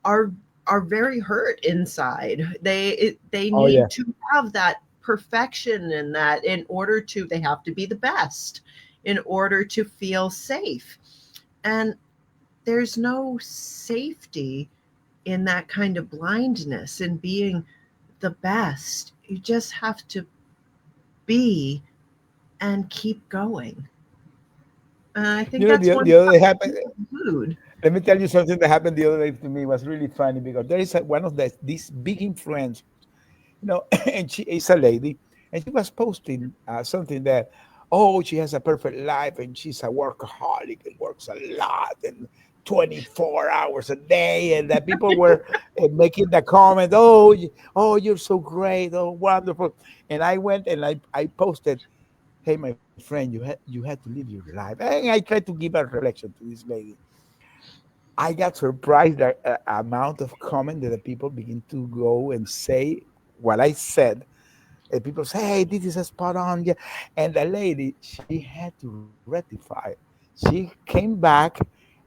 are are very hurt inside. They Oh need yeah. to have that perfection, and that in order to they have to be the best in order to feel safe. And there's no safety in that kind of blindness, in being the best. You just have to be and keep going. And I think that's one The other day happened. food. Let me tell you something that happened the other day to me. It was really funny because there is one of these big influencers, and she is a lady, and she was posting something that, oh, she has a perfect life and she's a workaholic and works a lot and 24 hours a day, and that people were making the comment, oh, oh, you're so great, oh, wonderful. And I went and I posted, hey, my friend, you had to live your life. And I tried to give a reflection to this lady. I got surprised at amount of comment that the people begin to go and say what I said. And people say, "Hey, this is a spot on." Yeah, and the lady, she had to rectify. She came back,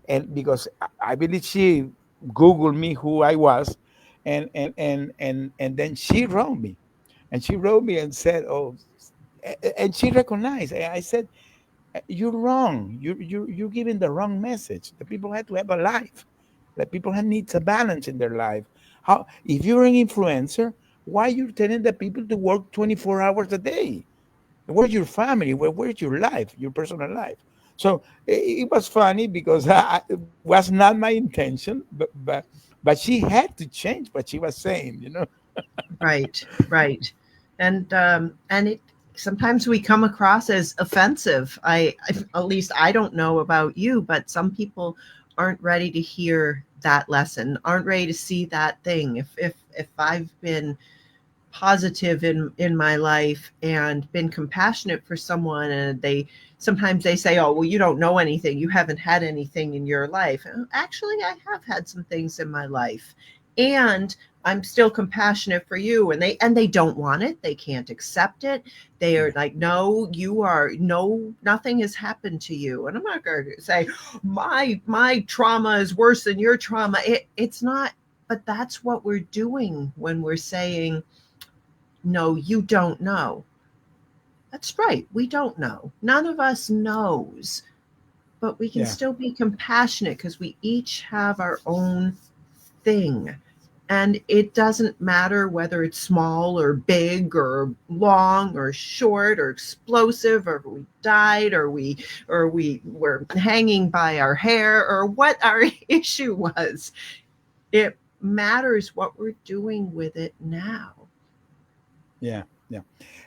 and because I believe she Googled me who I was, and then she wrote me, and said, "Oh," and she recognized. And I said, you're wrong. You're giving the wrong message. The people have to have a life. The people have needs a balance in their life. How if you're an influencer, why you're telling the people to work 24 hours a day? Where's your family? Where's your life, your personal life? So it was funny because it was not my intention, but she had to change what she was saying. Right, right. And it sometimes we come across as offensive. At least I don't know about you, but some people aren't ready to hear that lesson, aren't ready to see that thing. If I've been positive in my life and been compassionate for someone, and they sometimes they say, oh, well, you don't know anything, you haven't had anything in your life. Actually, I have had some things in my life, and I'm still compassionate for you. And they don't want it, they can't accept it. They are Yeah, like, no, nothing has happened to you. And I'm not going to say my trauma is worse than your trauma. It's not. But that's what we're doing when we're saying, no, you don't know. That's right. We don't know. None of us knows, but we can yeah, still be compassionate because we each have our own thing. And it doesn't matter whether it's small or big or long or short or explosive, or we died, or we were hanging by our hair, or what our issue was. It matters what we're doing with it now. yeah, yeah.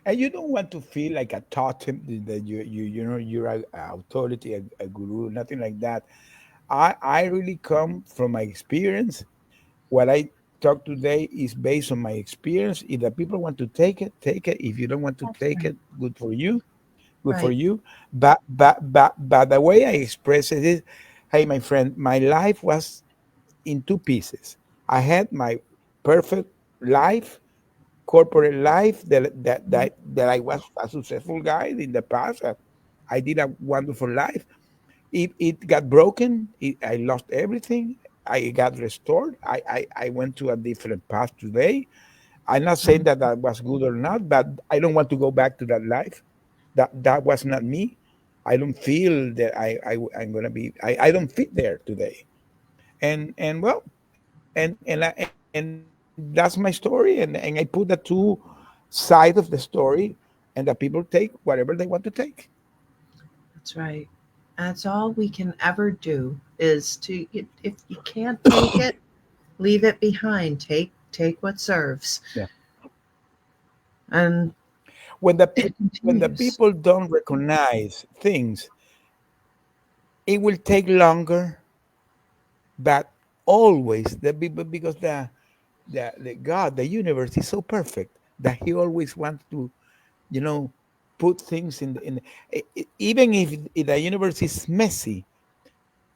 And you don't want to feel like a totem that you're a authority, a guru, nothing like that. I really come from my experience. What I talk today is based on my experience. If the people want to take it, take it. If you don't want to That's take right. it, good for you, good for Right. you. But the way I express it is, hey, my friend, my life was in two pieces. I had my perfect life, corporate life, that I was a successful guy in the past. I did a wonderful life. It got broken. I lost everything. I got restored. I went to a different path today. I'm not saying that that was good or not, but I don't want to go back to that life. That was not me. I don't feel that I'm gonna be. I don't fit there today. And well, and that's my story. And I put the two side of the story, and the people take whatever they want to take. That's right. That's all we can ever do is to if you can't take it, leave it behind. Take what serves. Yeah. And it When the continues. people don't recognize things, it will take longer, but always the people, because the God, the universe is so perfect that He always wants to, you know, put things even if the universe is messy,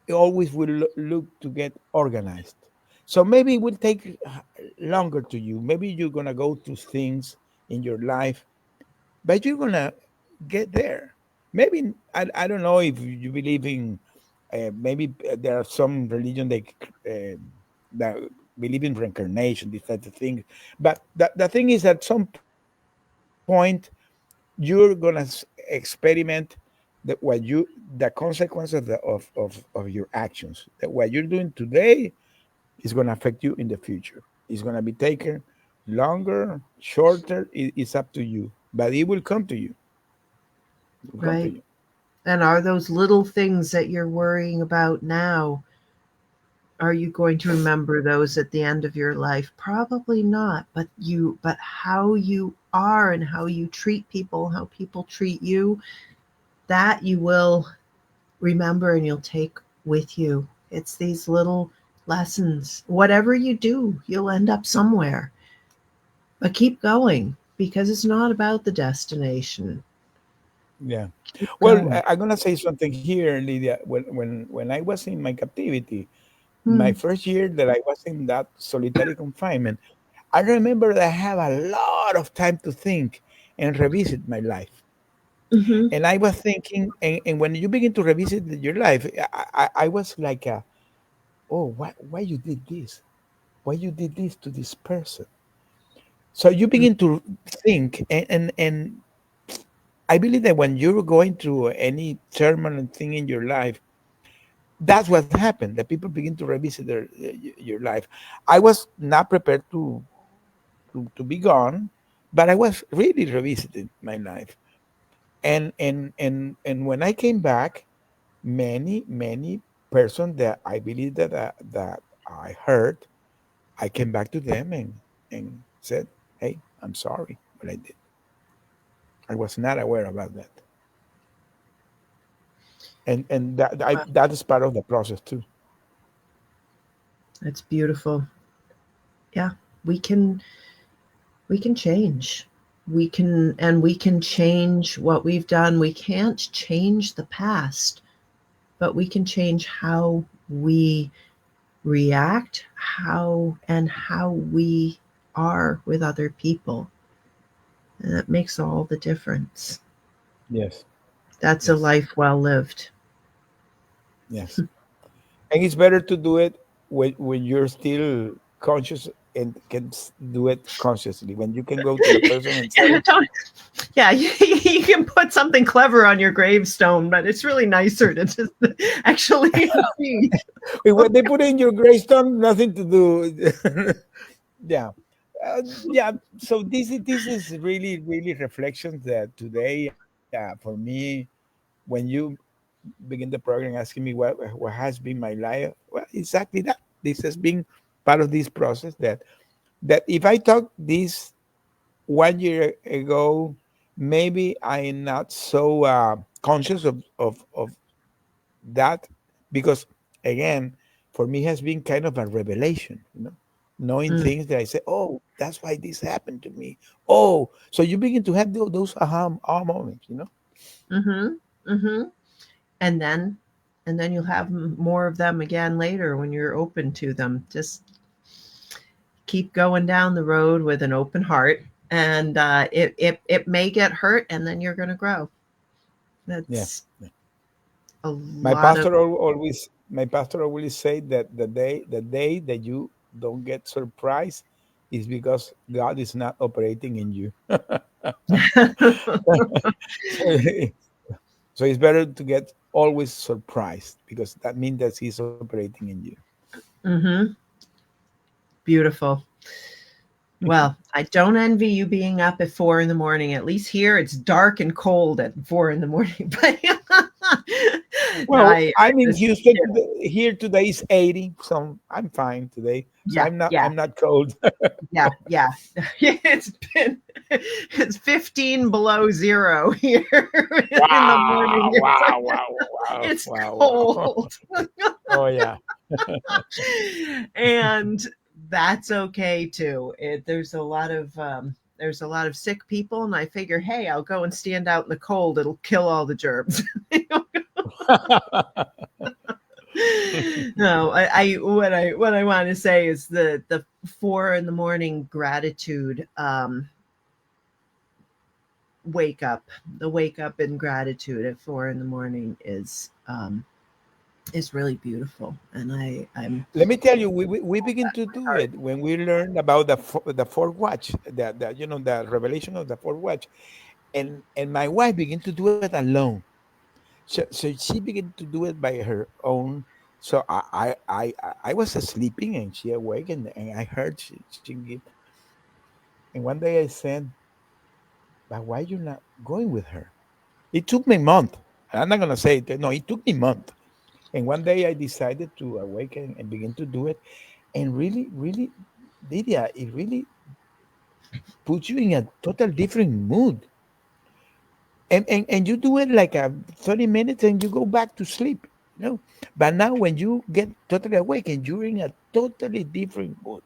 it always will look to get organized. So maybe it will take longer to you. Maybe you're gonna go through things in your life, but you're gonna get there. Maybe I don't know if you believe in maybe there are some religion that believe in reincarnation, this type of thing. But the thing is, at some point, you're gonna experiment the consequences of your actions. That what you're doing today is gonna affect you in the future. It's gonna be taken longer, shorter. It's up to you, but it will come to you. It will come to Right. you. And are those little things that you're worrying about now, are you going to remember those at the end of your life? Probably not, but how you are and how you treat people, how people treat you, that you will remember and you'll take with you. It's these little lessons. Whatever you do, you'll end up somewhere. But keep going because it's not about the destination. Yeah. Keep Well, going. I'm gonna say something here, Lydia. When I was in my captivity, Hmm. my first year that I was in that solitary confinement, I remember that I have a lot of time to think and revisit my life. Mm-hmm. And I was thinking, and when you begin to revisit your life, I was like, oh, why you did this? Why you did this to this person? So you begin to think, and I believe that when you're going through any turbulent thing in your life, that's what happened. That people begin to revisit your life. I was not prepared to be gone, but I was really revisiting my life. And when I came back, many person that I believe that I heard, I came back to them and said, "Hey, I'm sorry what I did. I was not aware about that." And Wow, that is part of the process too. that's beautiful. Yeah, we can we can change. We can change what we've done. We can't change the past, but we can change how we react, how we are with other people. And that makes all the difference. Yes, That's a yes, life well lived. yes. And it's better to do it when you're still conscious and can do it consciously. When you can go to the person and say, Don't, yeah, you can put something clever on your gravestone, but it's really nicer to just actually be. "Wait, what they put in your gravestone, nothing to do." Yeah. Yeah. So this is really reflections that today, for me, when you begin the program asking me what has been my life, well, exactly that. This has been part of this process that if I talk this 1 year ago, maybe I'm not so conscious of that, because again, for me has been kind of a revelation, knowing Mm, things that I say, oh, that's why this happened to me. Oh, so you begin to have those aha moments. mm-hmm, mm-hmm. And then, and then you'll have more of them again later when you're open to them. Just keep going down the road with an open heart, and it may get hurt, and then you're going to grow. Yeah. That's a My lot of. pastor my pastor always say that the day that you don't get surprised is because God is not operating in you. so, so it's better to get always surprised because that means that He's operating in you. Hmm. Beautiful. Well, I don't envy you being up at 4 in the morning. At least here it's dark and cold at 4 in the morning. But no, Well, I I'm in just Houston today. Here today is 80, so I'm fine today. So yeah, yeah, I'm not cold. yeah, yeah. It's 15 below zero here in the morning. Wow! Wow! Wow! Wow! It's Wow! Wow! cold. Oh yeah. And that's okay too. There's a lot of sick people, and I figure, hey, I'll go and stand out in the cold. It'll kill all the germs. No, what I want to say is the 4 in the morning gratitude, wake up. The wake up in gratitude at 4 in the morning is really beautiful, and I'm Let me tell you, we begin to do it when we learn about the fourth watch, the revelation of the fourth watch, and my wife began to do it alone. So she began to do it by her own. So I was sleeping and she awakened and I heard she give. And one day I said, "But why you not going with her?" It took me a month. I'm not gonna say it. No, it took me a month. And one day I decided to awaken and begin to do it. And really, really, Lydia, it really puts you in a total different mood. And you do it like a 30 minutes and you go back to sleep. You know? But now when you get totally awake and you're in a totally different mood.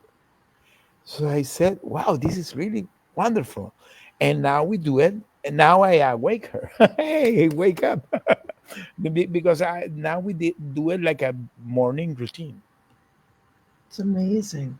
So I said, wow, this is really wonderful. And now we do it. And now I awake her. Hey, wake up. Because now we do it like a morning routine. it's amazing.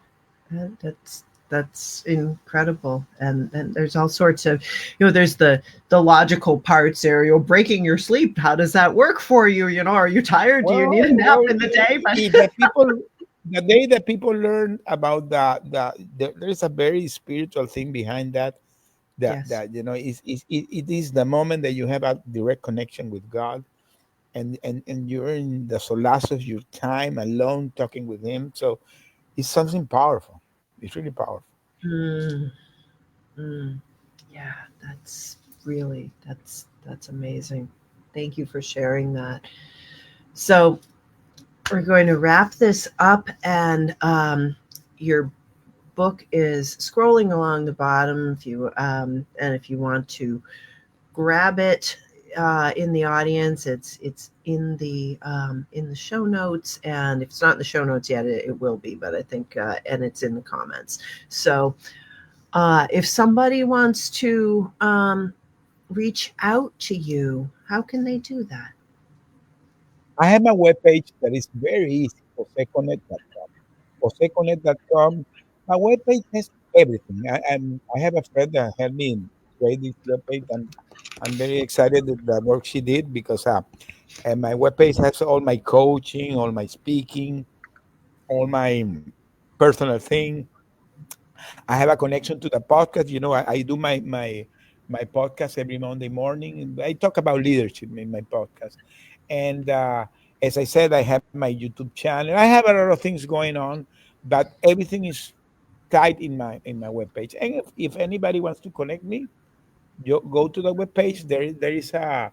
That's incredible, and there's all sorts of, there's the logical parts there. You're breaking your sleep. How does that work for you? Are you tired? Do you need a nap Well, in the day? But the people, the day that people learn about there's a very spiritual thing behind that. yes. It is the moment that you have a direct connection with God, and you're in the solace of your time alone talking with Him. So it's something powerful. It's really powerful. Mm, mm. Yeah, that's amazing. Thank you for sharing that. So we're going to wrap this up, and your book is scrolling along the bottom. If you want to grab it in the audience, it's in the show notes, and if it's not in the show notes yet, it will be. But I think, and it's in the comments. So if somebody wants to reach out to you, how can they do that? I have a webpage that is very easy, joseconnect.com. Joseconnect.com. My webpage has everything. I have a friend that helped me create this webpage, and I'm very excited that the work she did because and my webpage has all my coaching, all my speaking, all my personal thing. I have a connection to the podcast. I do my podcast every Monday morning. I talk about leadership in my podcast, and as I said, I have my YouTube channel. I have a lot of things going on, but everything is tied in my webpage. And if anybody wants to connect me, you go to the webpage. There is a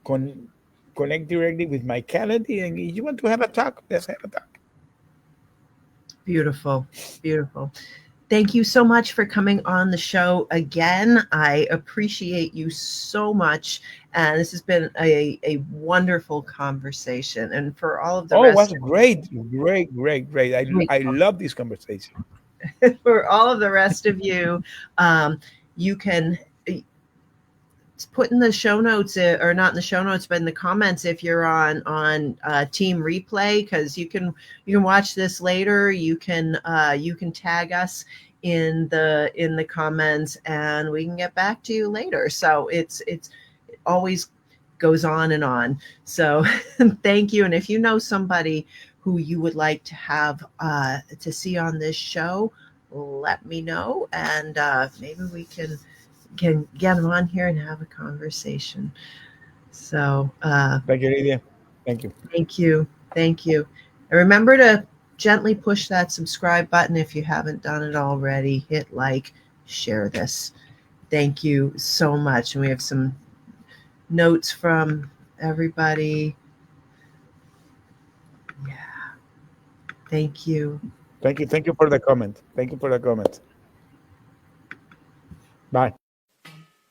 con, connect directly with my calendar, and if you want to have a talk, let's have a talk. Beautiful, beautiful. Thank you so much for coming on the show again. I appreciate you so much. And this has been a wonderful conversation. And for all of the Oh, it was rest great, great, great, great. I of love this conversation. for all of the rest of you, you can put in the show notes, or not in the show notes, but in the comments if you're on Team Replay, because you can watch this later. You can tag us in the comments, and we can get back to you later. So it always goes on and on. So thank you. And if you know somebody who you would like to have to see on this show, let me know, and maybe we can get them on here and have a conversation. So Thank you, Lydia. Thank you. thank you. Thank you. And remember to gently push that subscribe button if you haven't done it already. Hit like, share this. Thank you so much. And we have some notes from everybody. Yeah. Thank you. Thank you. Thank you for the comment. Thank you for the comment. Bye.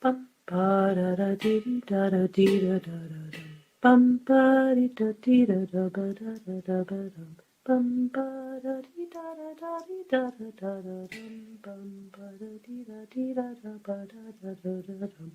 Bum ba da da dee da da dee da da da dum. Bum ba dee da dee da da ba da da da ba dum. Bum ba da dee da da da dee da da da da dum. Bum ba da dee da da ba da da da da dum.